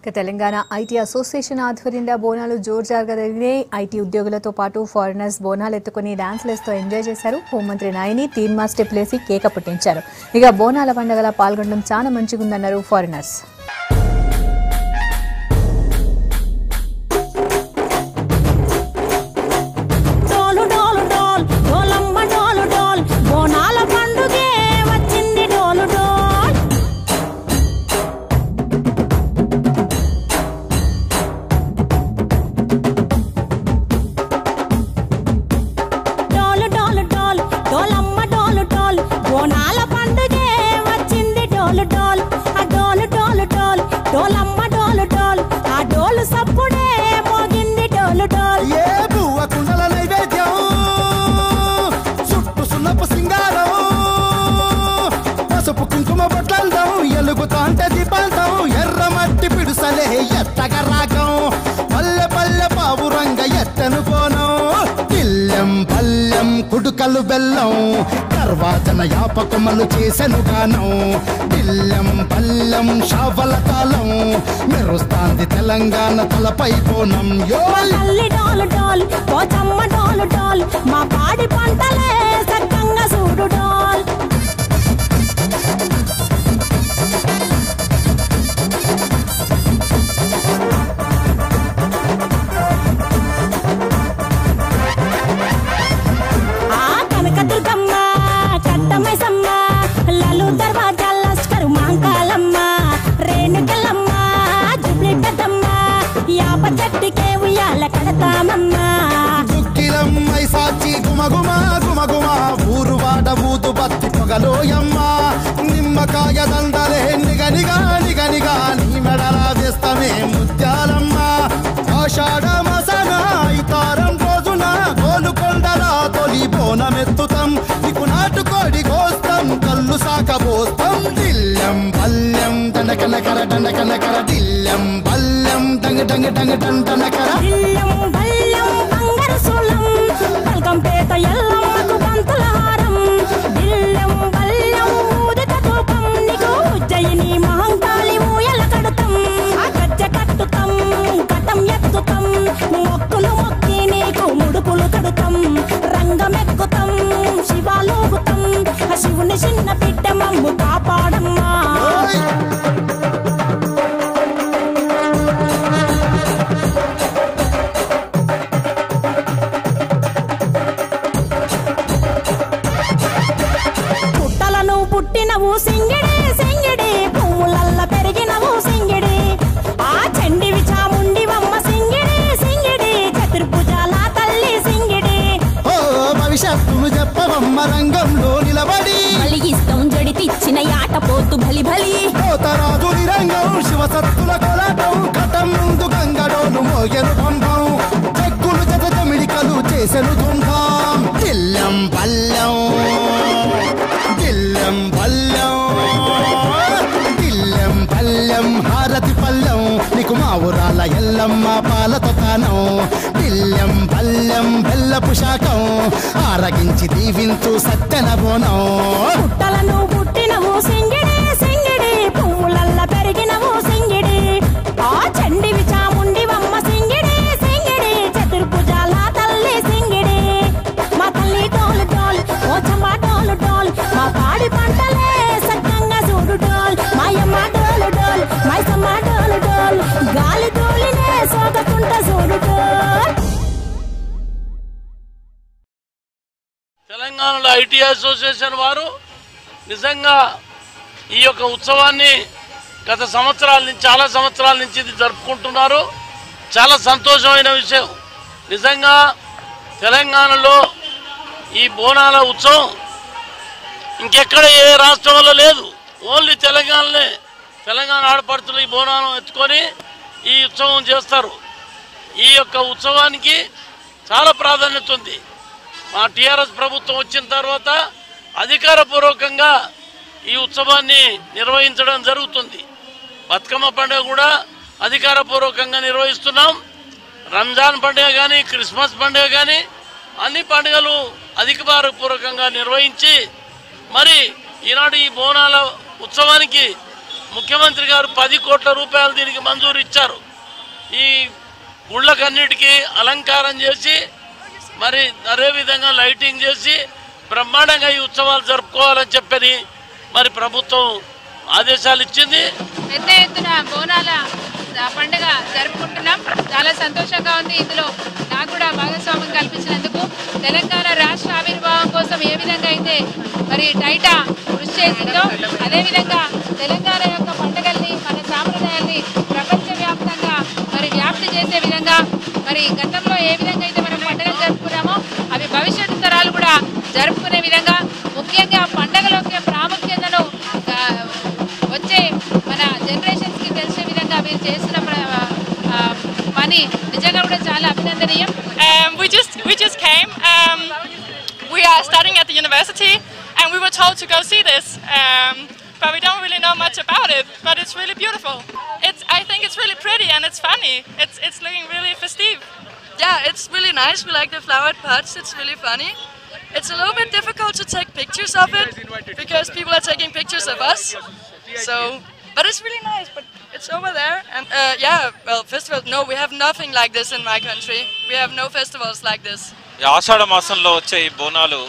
Telangana IT association ఆధ్వర్యంలో బోనాలు జోరుజారుగా జరిగినాయి. IT ఉద్యోగులతో పాటు ఫారినర్స్ బోనాలు ఎత్తుకుని డాన్స్లతో ఎంజాయ్ చేశారు. హోంమంత్రి నాయని తీన్మా స్టెప్లేసి కేక పుట్టించారు. ఇక బోనాల పండుగల పాల్గొనడం చాలా మంచిగుందన్నారు ఫారినర్స్. కుడుకలు బెల్లం తర్వాతన యాపకమలు చేసెను గానం. బిల్లం బల్లం షావల తాళం మెరుస్తాంది తెలంగాణ తలపై బోనం. మా పాడి పంటలే సక్కంగా చూడు డోల్. ఊరు వాడ ఊదు బత్తి పొగలోయమ్మ నిమ్మకాయ దండలే నిగనిగా నిగనిగా నీ మెడలా వేస్తామే ముత్యాలమ్మ. ఆషాఢ మాసన ఇతారం రోజున గోలుకొండల తొలి బోనమెత్తుతాం. నీకు నాటుకోడి కోస్తాం కళ్ళు సాకబోస్తాం. దిల్లం బల్లం దండకనకర దండకనకర దిల్లం బల్లం డంగ డంగ డంగ డండనకర పేట ఎల్లమ్మకు పంతుల హారం. బిల్లం బల్లం ఊదిత తూపం నీకు ఉజ్జయిని మహంకాళి ఊయల కడుతాం. గజ్జె కట్టుతాం కటం ఎత్తుతాం మొక్కులు మొక్కి నీకు ముడుపులు కడుతాం. రంగమెక్కుతాం శివాలోగుతాం శివుని చిన్న బిడ్డ మమ్ము కాపాడమ్మా. పుట్టినవు సింగిడి సింగిడి పువ్వులల్ల పెరిగినవు సింగిడి. ఆ చండివి చాముండివమ్మ సింగిడి సింగిడి చతుర్భుజాల తల్లి సింగిడి. ఓ భవిష్యత్తును చెప్పవమ్మ రంగంలో నిలబడి బలిగిస్తాం జడితిచ్చిన యాట పోతు బలి బలి. పోతరాజు నిరంగం శివసత్తుల కొలాటం కటం ముందు గంగడోను మోగెను పంపం. చెక్కులు జత జమిడికలు చేసెను తుంభం. దిల్లం బల్లం దిల్లం బల్లం దిల్లం బల్లం హారతి పల్లం నీకు మా ఊరాల ఎల్లమ్మ పాలతో తానం. దిల్లం బల్లం బెల్లపు శాఖం ఆరగించి దీవించు సత్యన బోనం. పుట్టలను పుట్టినవు సింగిడి సింగిడి పువ్వులల్ల పెరిగినవు సింగిడి. ఆ చండివి చాముండివమ్మ సింగిడి సింగిడి చతుర్భుజాల తల్లి సింగిడి. మా తల్లి డోలు డోల్ ఓ చంబా డోలు డోల్ మా పాడి పంటలే సక్కంగా చూడు డోల్. మాయమ్మ డోలు డోల్ మైసమ్మ డోలు డోల్ గాలి డోలినే సోకకుంట చూడు డోల్. తెలంగాణలో ఐటీ అసోసియేషన్ వారు నిజంగా ఈ యొక్క ఉత్సవాన్ని గత చాలా సంవత్సరాల నుంచి ఇది జరుపుకుంటున్నారు. చాలా సంతోషమైన విషయం. నిజంగా తెలంగాణలో ఈ బోనాల ఉత్సవం ఇంకెక్కడ ఏ రాష్ట్రంలో లేదు. ఓన్లీ తెలంగాణలో తెలంగాణ ఆడపడుతులు ఈ బోనాలను ఎత్తుకొని ఈ ఉత్సవం చేస్తారు. ఈ యొక్క ఉత్సవానికి చాలా ప్రాధాన్యత ఉంది. మా టీఆర్ఎస్ ప్రభుత్వం వచ్చిన తర్వాత అధికారపూర్వకంగా ఈ ఉత్సవాన్ని నిర్వహించడం జరుగుతుంది. బతుకమ్మ పండుగ కూడా అధికారపూర్వకంగా నిర్వహిస్తున్నాం. రంజాన్ పండుగ కానీ క్రిస్మస్ పండుగ కానీ అన్ని పండుగలు అధికారపూర్వకంగా నిర్వహించి మరి ఈనాడు ఈ బోనాల ఉత్సవానికి ముఖ్యమంత్రి గారు 10 కోట్ల రూపాయలు దీనికి మంజూరు ఇచ్చారు. ఈ గుళ్ళకన్నిటికీ అలంకారం చేసి మరి అదేవిధంగా లైటింగ్ చేసి బ్రహ్మాండంగా ఈ ఉత్సవాలు జరుపుకోవాలని చెప్పని మరి ప్రభుత్వం ఆదేశాలు ఇచ్చింది. పెద్ద ఎత్తున బోనాల పండుగ జరుపుకుంటున్నాం. చాలా సంతోషంగా ఉంది. ఇందులో నాకు కూడా భాగస్వామ్యం కల్పించినందుకు తెలంగాణ రాష్ట్ర ఆవిర్భావం కోసం ఏ విధంగా అయితే మరి టైటా కృషి చేసిందో అదేవిధంగా తెలంగాణ యొక్క పండుగల్ని మన సాంప్రదాయాల్ని ప్రపంచవ్యాప్తంగా మరి వ్యాప్తి చేసే విధంగా మరి గతంలో ఏ విధంగా అయితే మనం పండుగలు జరుపుకున్నామో అవి భవిష్యత్తు తరాలు కూడా జరుపుకునే విధంగా ముఖ్యంగా పండుగల యొక్క ప్రాముఖ్యతను వచ్చే మన జనరేషన్స్కి తెలిసే విధంగా మీరు చేసిన పని నిజంగా కూడా చాలా అభినందనీయం. We just came. We are studying at the university, and we were told to go see this, but we don't really know much about it. But it's really beautiful. I think it's really pretty and it's funny. It's looking really festive. Yeah, it's really nice. We like the flowered pots. It's really funny. It's a little bit difficult to take pictures of it because people are taking pictures of us. So, but it's really nice. But it's over there. And festivals. No, we have nothing like this in my country. We have no festivals like this. ఆషాఢ మాసంలో వచ్చే ఈ బోనాలు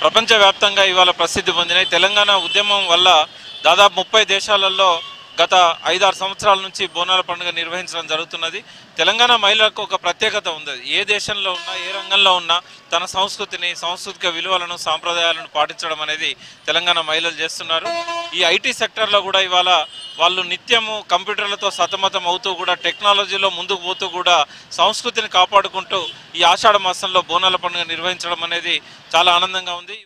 ప్రపంచవ్యాప్తంగా ఇవాళ ప్రసిద్ధి పొందినాయి. తెలంగాణ ఉద్యమం వల్ల దాదాపు 30 దేశాలలో గత 5-6 సంవత్సరాల నుంచి బోనాల పండుగ నిర్వహించడం జరుగుతున్నది. తెలంగాణ మహిళలకు ఒక ప్రత్యేకత ఉంది. ఏ దేశంలో ఉన్నా ఏ రంగంలో ఉన్నా తన సంస్కృతిని సాంస్కృతిక విలువలను సాంప్రదాయాలను పాటించడం అనేది తెలంగాణ మహిళలు చేస్తున్నారు. ఈ ఐటీ సెక్టర్లో కూడా ఇవాళ వాళ్ళు నిత్యము కంప్యూటర్లతో సతమతం అవుతూ కూడా టెక్నాలజీలో ముందుకు పోతూ కూడా సంస్కృతిని కాపాడుకుంటూ ఈ ఆషాఢ మాసంలో బోనాల పండుగ నిర్వహించడం అనేది చాలా ఆనందంగా ఉంది.